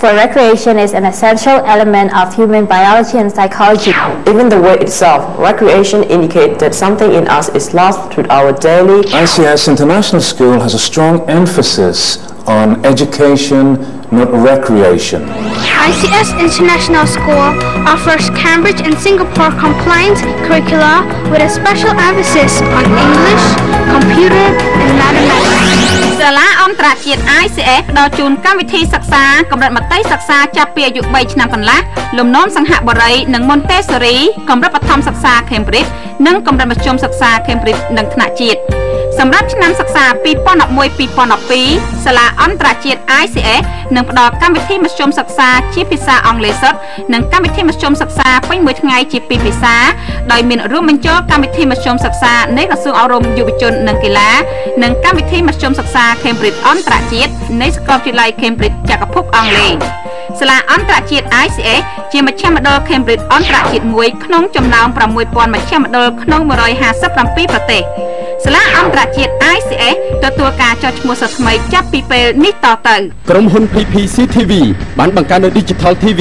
for recreation is an essential element of human biology and psychology. Even the word itself, recreation, indicates that something in us is lost through our daily. ICS International School has a strong emphasis on education, not recreation. ICS International School offers Cambridge and Singapore compliant curricula with a special emphasis on English, computer, and mathematics. សាលាអន្តរជាតិ ICS ផ្ដល់ជូនកម្មវិធីសិក្សាកម្រិតមត្តេយ្យសិក្សាចាប់ពីអាយុ 3 ឆ្នាំកន្លះ លំនាំសង្ហបុរី និងមន្តេសរី កម្រិតបឋមសិក្សា Cambridge និងកម្រិតមធ្យមសិក្សា Cambridge និងថ្នាក់ជាតិ សម្រាប់ឆ្នាំសិក្សា 2011-2012 សាលាអន្តរជាតិ ICS នឹងផ្ដល់កម្មវិធីមធ្យមសិក្សាជាភាសាអង់គ្លេសសុទ្ធ និងកម្មវិធីមធ្យមសិក្សាពេញមួយថ្ងៃជា 2 ភាសា ដោយមានរួមបញ្ចូលកម្មវិធីមធ្យមសិក្សានៃក្រសួងអប់រំយុវជននិងកីឡា និងកម្មវិធីមធ្យមសិក្សា Cambridge អន្តរជាតិនៃសាកលវិទ្យាល័យ Cambridge ចក្រភពអង់គ្លេស សាលាអន្តរជាតិ ICS ជាមជ្ឈមណ្ឌល Cambridge អន្តរជាតិមួយក្នុងចំណោម 6000 មជ្ឈមណ្ឌលក្នុង 157 ប្រទេស សាលាអន្តរជាតិ ICS ទទួលការចុះឈ្មោះសិស្សថ្មីចាប់ពីពេលនេះតទៅ ក្រុមហ៊ុន PPCTV បានបង្កើតនៅ Digital TV